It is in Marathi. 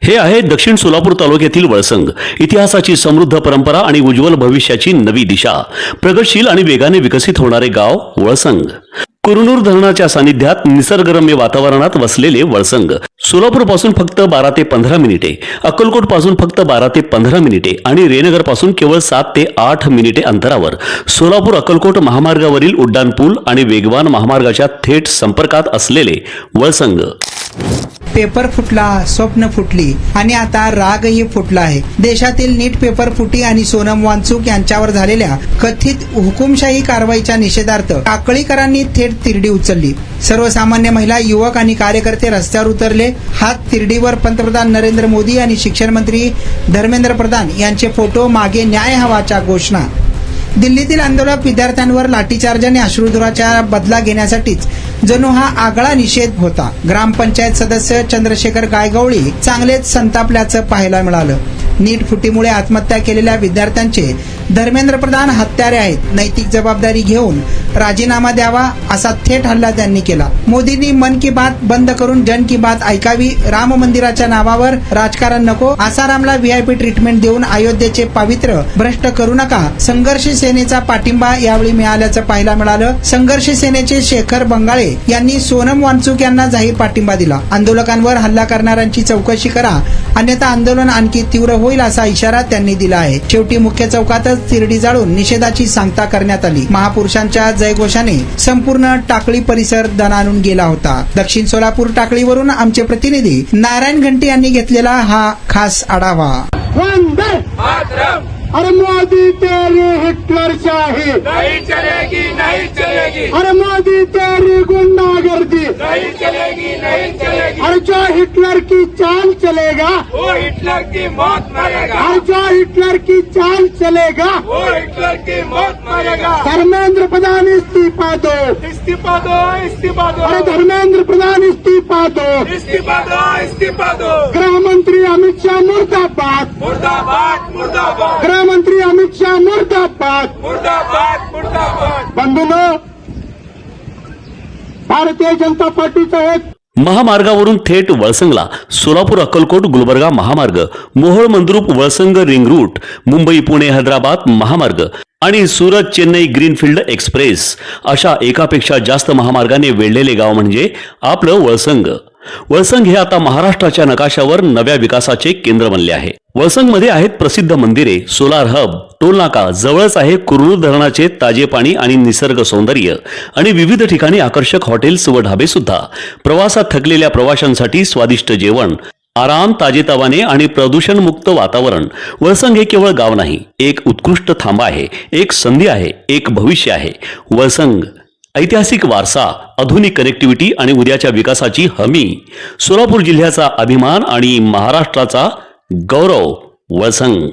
हे आहे दक्षिण सोलापूर तालुक्यातील वळसंग. इतिहासाची समृद्ध परंपरा आणि उज्ज्वल भविष्याची नवी दिशा. प्रगतशील आणि वेगाने विकसित होणारे गाव वळसंग. कुरनूर धरणाच्या सानिध्यात निसर्गरम्य वातावरणात वसलेले वळसंग सोलापूर पासून फक्त 12 ते 15 मिनिटे, अक्कलकोट पासून फक्त 12 ते 15 मिनिटे आणि रेनगर पासून केवळ 7 ते 8 मिनिटे अंतरावर सोलापूर अक्कलकोट महामार्गावरील उड्डाण पूल आणि वेगवान महामार्गाच्या थेट संपर्कात असलेले वळसंग. पेपर फुटला, स्वप्न फुटली आणि आता रागही फुटला आहे. देशातील नीट पेपर फुटी आणि सोनम वांगचुक यांच्यावर झालेल्या कथित हुकुमशाही कारवाईच्या निषेधार्थ टाकळीकरांनी थेट तिरडी उचलली. सर्वसामान्य महिला, युवक आणि कार्यकर्ते रस्त्यावर उतरले. हात तिरडीवर पंतप्रधान नरेंद्र मोदी आणि शिक्षण मंत्री धर्मेंद्र प्रधान यांचे फोटो. मागे न्याय हवाच्या घोषणा. दिल्लीतील आंदोलक विद्यार्थ्यांवर लाठीचार्ज आणि अश्रुधुराचा बदला घेण्यासाठीच जणू हा आगळा निषेध होता. ग्रामपंचायत सदस्य चंद्रशेखर गायगवळी चांगलेच संतापल्याचं पाहायला मिळालं. नीट फुटीमुळे आत्महत्या केलेल्या विद्यार्थ्यांचे धर्मेंद्र प्रधान हत्यारे आहेत, नैतिक जबाबदारी घेऊन राजीनामा द्यावा असा थेट हल्ला त्यांनी केला. मोदींनी मन की बात बंद करून जन की बात ऐकावी. राम मंदिराच्या नावावर राजकारण नको. आसारामला व्हीआयपी ट्रीटमेंट देऊन अयोध्येचे पावित्र्य भ्रष्ट करू नका. संघर्ष सेनेचा पाठिंबा यावेळी मिळाल्याचं पाहायला मिळालं. संघर्ष सेनेचे शेखर बंगाळे यांनी सोनम वांगचुक यांना जाहीर पाठिंबा दिला. आंदोलकांवर हल्ला करणाऱ्यांची चौकशी करा, अन्यथा आंदोलन आणखी तीव्र होईल असा इशारा त्यांनी दिला आहे. शेवटी मुख्य चौकातच तिरडी जाळून निषेधाची सांगता करण्यात आली. महापुरुषांच्या जयघोषाने संपूर्ण टाकळी परिसर दणाणून गेला होता. दक्षिण सोलापूर टाकळीवरून आमचे प्रतिनिधी नारायण घंटी यांनी घेतलेला हा खास आढावा. अरे मोदी तेरी हिटलरशाही नहीं चलेगी, नहीं चलेगी, अरे मोदी तेरी गुंडागर्दी नहीं चलेगी, नहीं चलेगी, अरे जो हिटलर की चाल चलेगा, वो हिटलर की मौत मरेगा, अरे जो हिटलर की चाल चलेगा, वो हिटलर की मौत मरेगा. धर्मेंद्र प्रधान इस्तीफा दो, इस्तीफा दो, इस्तीफा दो, अरे धर्मेंद्र प्रधान इस्तीफा दो, इस्तीफा दो, इस्तीफा दो. गृह मंत्री अमित शाह मुर्दाबाद, मुर्दाबाद, मुर्दाबाद, गृह मंत्री अमित शाह मुर्दाबाद. मुर्दाबाद, मुर्दाबाद. बंधूंनो, भारतीय जनता पार्टीचा एक महामार्गावरून थेट वळसंगला सोलापूर अक्कलकोट गुलबर्गा महामार्ग, मोहोळ मंद्रुप वळसंग रिंग रूट, मुंबई पुणे हैदराबाद महामार्ग आणि सुरत चेन्नई ग्रीनफील्ड एक्सप्रेस अशा एकापेक्षा जास्त महामार्गाने वेढलेले गाव म्हणजे आपलं वळसंग. वळसंग हे आता महाराष्ट्राच्या नकाशावर नव्या विकासाचे केंद्र बनले आहे. वळसंगमध्ये आहेत प्रसिद्ध मंदिरे, सोलार हब, टोलनाका, जवळच आहे कुरनूर धरणाचे ताजे पाणी आणि निसर्ग सौंदर्य आणि विविध ठिकाणी आकर्षक हॉटेल्स व ढाबे सुद्धा. प्रवासात थकलेल्या प्रवाशांसाठी स्वादिष्ट जेवण, आराम, ताजेतवाने आणि प्रदूषणमुक्त वातावरण. वळसंग हे केवळ गाव नाही, एक उत्कृष्ट थांबा आहे, एक संधी आहे, एक भविष्य आहे. वळसंग ऐतिहासिक वारसा, आधुनिक कनेक्टिव्हिटी आणि उद्याच्या विकासाची हमी. सोलापूर जिल्ह्याचा अभिमान आणि महाराष्ट्राचा गौरव. वळसंग.